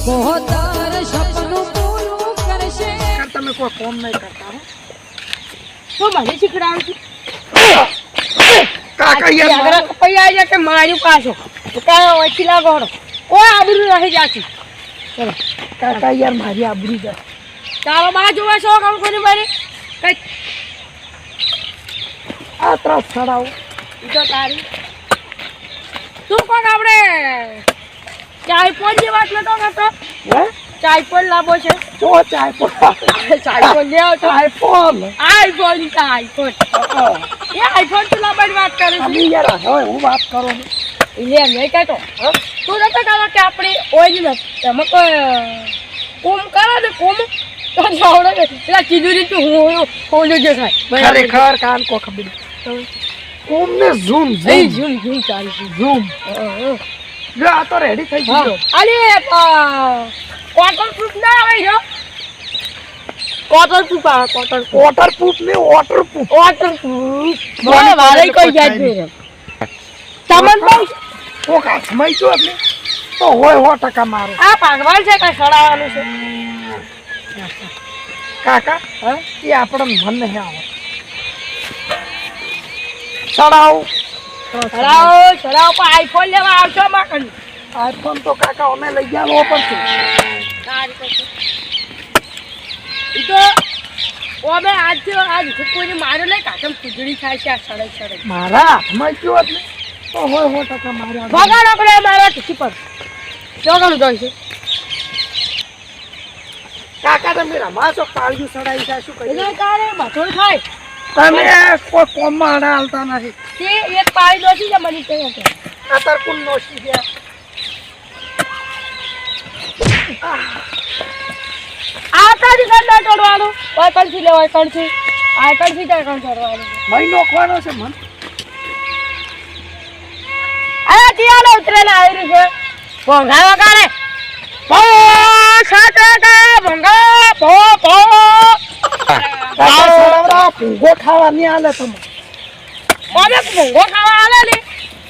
પોતાર સપનું પૂરું કરશે. તમે કોઈ કોમ નહીં કરતા હો. તો મને શીખડાવું છું કાકા યાર આગળ કપાઈ જાય કે માર્યું પાછો કાયો ઓછી લાગોડો કોઈ આબરૂ રહી જાતી. ચલો કાકા યાર મારી આબરૂ જાય. ચાલો બા જોવા છો કામ કરી મારી કઈ આ ત્રાસ છડાવો. તો તારી તું કોણ આપણે ચાયપોન જે વાત નતો કરતો હે ચાયપોન લાવો છે જો ચાય પો ચાયપોન લેવો તો આઈફોન આઈફોન એ આઈફોન તું લાવવાની વાત કરે છે અમે યાર હવે હું વાત કરું ને એટલે એમ નહીં કહેતો તું નતો કહેતો કે આપણે ઓય ને એમાં કોઈ કોમ કરો ને કોમ તો જાવડે પેલા ચીજુરી તું હું ખોલ્યો જે થાય ખરેખર કાન કો ખબર કોમ ને ઝૂમ નહીં ઝૂમ ઝૂમ ચાલી છે ઝૂમ જો આ તો રેડી થઈ ગયો. અરે કોટન પ્રૂફ ના આવે જો કોટન પ્રૂફ આવે કોટન વોટરપ્રૂફ ને વોટરપ્રૂફ મને વારે કોઈ જાય છે તમને બહુ તો કાચમાં જો એટલે તો હોય 100% મારો. આ પાગવાન છે કઈ સડાવવાનું છે કાકા એ આપણને મન નહીં આવે. સડાવ સડાવો સડાવો પણ આઈફોન લેવા આવશો માં કરી આઈફોન તો કાકા અમે લઈ ગયા પડશે. ઈ તો ઓમે આજ કોઈને માર્યો નહીં કાચમ ખુજડી થાય છે આ સડાઈ સડાઈ મારા હાથમાં જો એટલે તો હોય 100% માર્યા. ભગાડો આપણે મારા ખીચી પર જોગમ જોઈ છે કાકા તમે રમાશો પાળ્યું સડાઈ છે શું કરી એટલે તારે બથોડ થાય તમે કોઈ કોમમાં આડા હાલતા નથી. તે એક પાડી દોશી છે મને કહે છે અત્યારે કોણ નોશી ગયા આ તારી કંડા ચડવાનું ઓય કંઠી લેવાય કંઠી આ કંઠી તાર કંઠ ચડવાનું મહી નોખવાનો છે મન. આ તિયાલે ઉતરેને આવી રહ્યું છે ભોંગા વગાડે પો સાતે કે ભોંગા પો પો ભૂંગો ખાવા નહીં હાલે તમે. ઓમે ભોંગો ખાવા આલે ને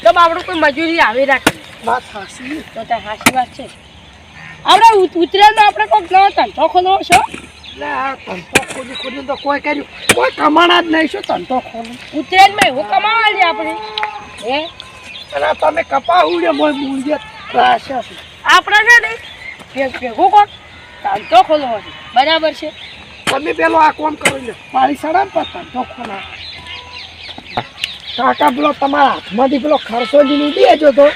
તો બાપડું કોઈ મજૂરી આવી રાખે વાત હાસી. તો તાર હાસી વાત છે આપણે ઉતરેને આપણે કોઈક નવો ધંધો ખોલવો છો એટલે આ ધંધો ખોલી તો કોઈ કર્યું કોઈ કમાણા જ નહીં. શું ધંધો ખોલું ઉતરેનમાં એવું કમાવા છે આપણે હે અને તમે કપા ઉડે મોય મૂળજે રાશે છે. આપણે છે ને ભેગું કોણ ધંધો ખોલવો છે બરાબર છે તમે પેલો આ કોમ કરો લે પાણી સડા પર ધંધો ખોલા. કાકા પેલો તમારા હાથમાંથી પેલો ખર્ચો લઈને દેજો તો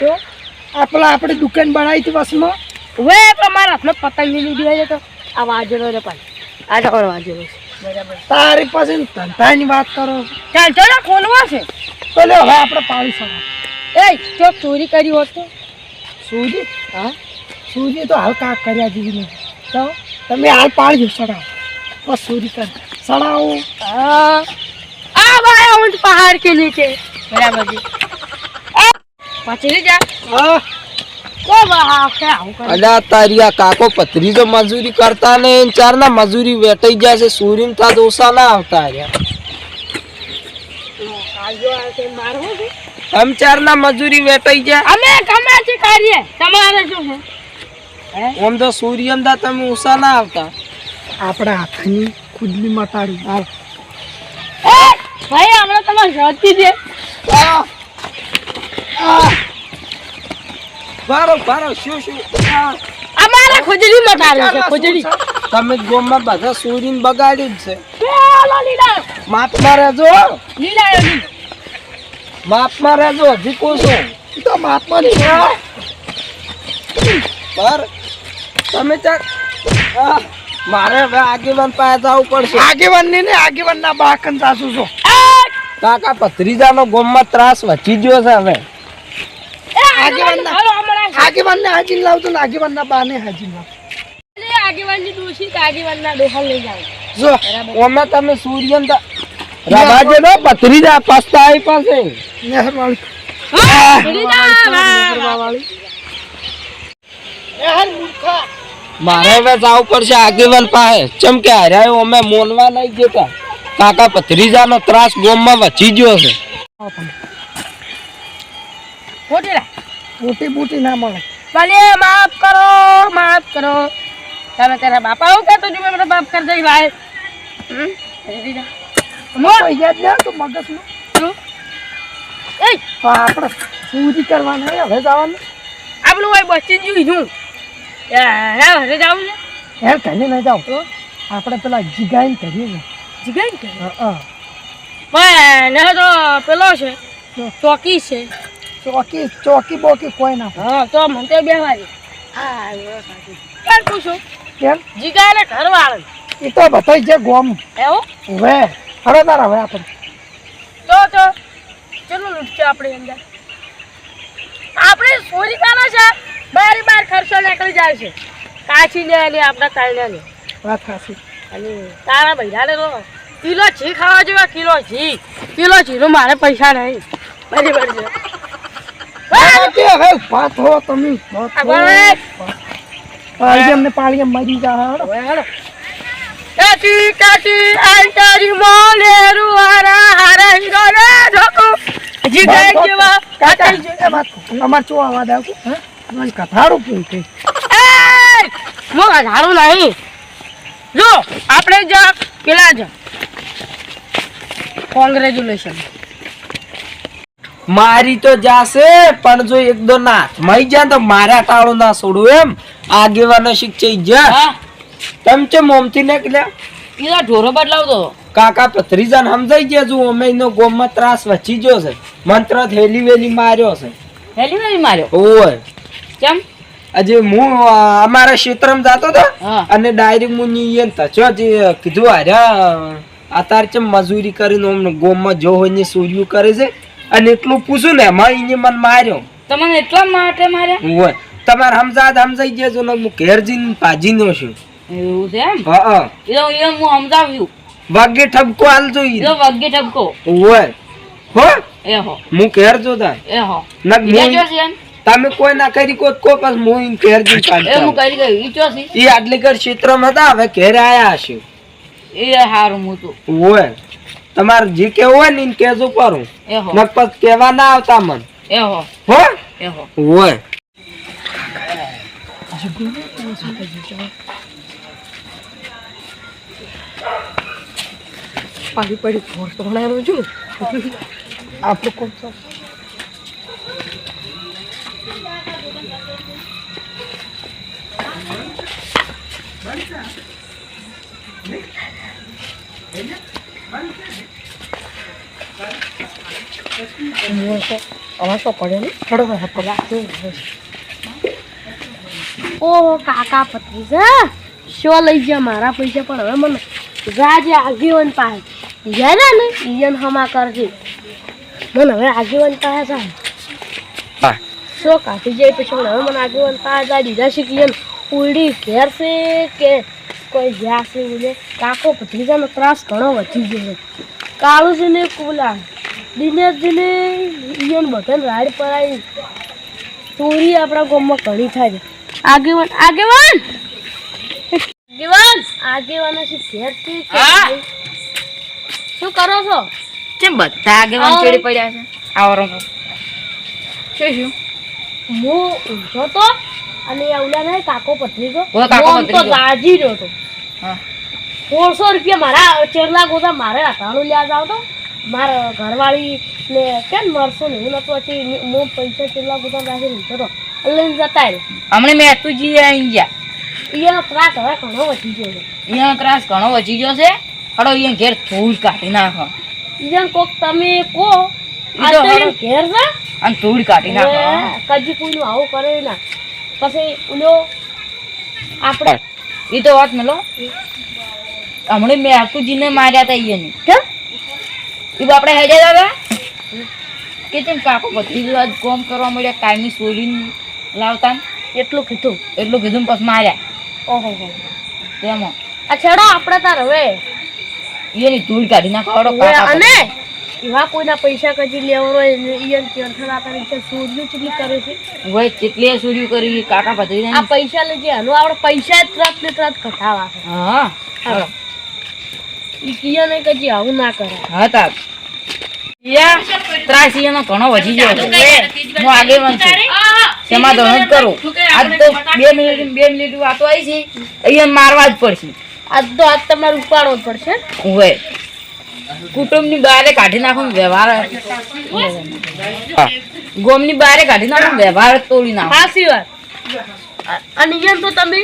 આપણા આપણે દુકાન બનાવી હતી બસમાં. હવે મારા હાથમાં પતંગ લીધી દીવાય તો આ વાજરો ને પણ આ ટકોર વાજરો છે બરાબર તારી પાસે ધંધાની વાત કરો ધંધો ને ખોલવો છે તો લે હવે આપણે પાણી સડા. એ જો ચોરી કરી હોત તો સૂજી હા સૂજી તો હાલ કાક કર્યા જેવી નહીં. તો તમે હાલ પાડજો સડાવો બસ સૂરી કર સડાવો. हाँ भाई उन पहाड़ के नीचे बराबर जी पचली जा હા को वहां क्या हूं कर અલ્યા તારિયા કાકો પથરીજો મજૂરી કરતા ને ચાર ના મજૂરી વેટાઈ જાય છે સૂરીન થા દોસા ના આવતા રહ્યા काजो आके मारो जी તમ ચાર ના મજૂરી વેટાઈ જાય हमें कमा से कार्य તમારે શું છે ઓમ તો સૂર્ય અમદા તમે ઉષા ના આવતા આપણા હાથની ખુદલી મટાડી હાલ. એ ભાઈ હમણાં તમારે જતી છે બારો બારો શું શું અમારે ખુજડી મટાડી છે ખુજડી તમે ગોમમાં બધા સૂરીન બગાડ્યું જ છે પેલો લીલા માપમાં રહેજો લીલા માપમાં રહેજો હજી કોશો ઈ તો માપમાં નહીં. પર તમે ચાર મારે હવે આગેવાન પાસે જવું પડશે આગેવાન ને આગેવાન ના બાકન સાસુ છો. કાકા ભત્રીજાનો ગોમમાં ત્રાસ વધી ગયો છે હવે આગેવાન ને હાજી લાવતો ને આગેવાન ના બા ને હાજી લાવ. આગેવાનની દોશી આગેવાનના ડોહા લઈ જાવ જો ઓમે તમે સૂર્યન રવાજે નો ભત્રીજા પસ્તાઈ પાસે નહેરવાળી મારે હવે જવું પડશે આગેવાન પાસે ચમ કે હાર્યા ઓમે મોનવા નહીં જતા કાકા ભત્રીજાનો ત્રાસ ગોમમાં વધી ગયો છે મોટી મોટી બૂટી ના મળે. મને માફ કરો, માફ કરો. તમે તેરા બાપા હું કહેતો છું, મેં મારા બાપ કરી દઈ ભાઈ. પૈસા જ લે તો મગજનું શું? એ તો આપણે ચોરી કરવાના હોય, હવે જવાનું આપણું ભાઈ બસી જ છું. હે હરે જાવું છે યાર કહીને નહીં જાવ તો આપણે પેલા જીગાઈને કરીએ ને જીગાઈ કે હા પણ ને તો પેલો છે ચોકી છે. ચોકી બોકી કોઈ ના હા તો મને તો બે વાગે હા કેમ પૂછું કેમ જીગા ને ઘર વાળો એ તો બતાવી છે ગોમ એવું હવે હરો તાર હવે આપણે તો ચલો લૂટશે આપણે અંદર આપણે ચોરી કાના છે બાર ખર્ચો નીકળી જાય છે કાચી લે આપણા કાઢ્યા લે વાત ખાસી અને તારા ભૈયાને તો કિલો ઘી ખાવા જેવા કિલો ઘીનું મારે પૈસા નહીં બરાબર છે હવે ઉભા થો તમે અમને પાણી મરી જા કાચી આંટારી મોલેરું હારા હીરો ને ધોકો જીગાઈ જેવા કાચી છે અમાર ચો આવાજ આવતો હે મને કથારું પૂછ કે મો ધારું નહીં જો આપણે જ પેલા જ કોંગ્રેચ્યુલેશન મારી તો જાશે પણ જો એક દો નાથ મઈ જાય તો મારા ટાળો ના છોડું એમ આગેવાનો શિક્ષે જા તમ છે મોમથી નીકળ્યા ઈલા ઢોરો બદલાવતો કાકા ભત્રીજાને સમજાઈ ગયા જો અમે એનો ગોમમાં ત્રાસ વચી ગયો છે મંત્ર થેલી વેલી માર્યો છે હેલી વેલી માર્યો ઓય કેમ આજે હું અમારા ક્ષેત્રમાં જાતો હતો હા. અને ડાયરેક્ટ હું નીયન તચો જે કીધું હાર્યા અત્યારે ચમ મજૂરી કરીને અમને ગોમમાં જો હોય ને સૂર્યું કરે છે અને એટલું પૂછું ને એને મને માર્યો તમને એટલા માટે માર્યા હોય તમારે સમજાઈ ગયા ને હું ઘેર જઈને ભાજી નો છું એવું છે એમ હા એ હું સમજાવ્યું વાગે ઠપકો હાલ જોઈ વગ્ગે ટપકો હોય હો એ હો હું ઘેર જોતા એ હો નક તમે કોઈ ના કરી કો પાસ હું ઘેર જઈને એ હું કરી ગયું ઈ ચોસી એ આટલે ઘર ક્ષેત્રમાં હતા હવે ઘેર આયા હશે એ હારું હું તો હોય તમારે જે કેવું હોય ને એને કેજો પારું એ હો નકપત કેવા ના આવતા મન એ હો હો એ હો હોય પડી ફોર્સ તો બનાવ્યો છું આપણું કોણ છે અમારે તો પડે ને થોડો ઓહો કાકા ભત્રીજા શો લઈ ગયા મારા પૈસા પણ હવે મને રાજે આગેવાન પાસે ગયા ને ઈયન હમા કરજે મને હવે આગેવાન પાસે જાય હા શો કાઢી જાય પછી હવે મને આગેવાન પાસે જાય દીધા છે કે ઈયન ઉડી ઘેર છે કે કોઈ જ્યાં છે બોલે કાકો ભત્રીજાનો ત્રાસ ઘણો વધી ગયો છે કાળું છે ને કોલા દિનેશજીને ઈયન બધાને રાડ પડાવી ચોરી આપણા ગામમાં ઘણી થાય છે આગેવાન આગેવાન આગેવાનો છે ઘેર છે કે શું કરો છો કેમ બધા આગેવાન ચડી પડ્યા છે આવરો શું હું ઊંઘો તો અને ઓલા ને કાકો ભત્રીજો ઓય કાકો હું તો ભત્રીજો. ગાજી રહ્યો તો હા 400 રૂપિયા મારા ચેરલા ગોતા મારે હટાણું લ્યા જાવ તો મારા ઘરવાળી ને કેમ મરશું ને હું નતો પછી હું પૈસા ચેરલા ગોતા રાખી લીધો તો લઈને જતા રહે હમણે મેં તુજી આવી ગયા એનો ત્રાસ હવે ઘણો વધી ગયો છે એનો ત્રાસ ઘણો વધી ગયો છે હડો એ ઘેર ધૂળ કાઢી નાખો ઈજન કોક તમે કો ઈ તો આ હરો. ઘેર જા અને ધૂળ કાઢી નાખો કજી કોઈનું આવું કરે ના પછી ઓલો આપણે એ તો વાત મેલો હમણે મેં તુજીને માર્યા હતા ઈયની કેમ એ બાપડે હેડ્યા દાદા કે તેમ કાકો બધી આજ કોમ કરવા મળ્યા કાયમી સોલીને લાવતા ને એટલું કીધું એટલું કીધું ને પછી માર્યા ઓહો હો તેમાં આ છેડો આપણે તાર હવે એની ધૂળ કાઢી નાખો હડો હવે કાકા અને એવા કોઈના પૈસા કજી લેવાનો ઈયન ચેરથરા કરી છે સૂર્યું ચીલી કરે છે હોય કેટલી સોર્યું કરી કાકા આ ભત્રીજાની પૈસા લેજે હનો આપણે પૈસા જ ત્રાત ને ત્રાત ઘટાવા છે હા હડો. ઈ કિયાને કજી આવું ના કરે હા તા યા ત્રાસી એનો ઘણો વધી ગયો છે હું આગેવાન છું તેમાં ધણો જ કરું આજ તો 2 મિનિટ વાતો આવી છે અહીંયા મારવા જ પડશે આજ તો આજ તમારે ઉપાડવો જ પડશે હોય કુટુંબની બારે કાઢી નાખો ને વ્યવહાર ગોમની બારે કાઢી નાખો ને વ્યવહાર તોડી નાખો સાચી વાત અને એમ તો તમે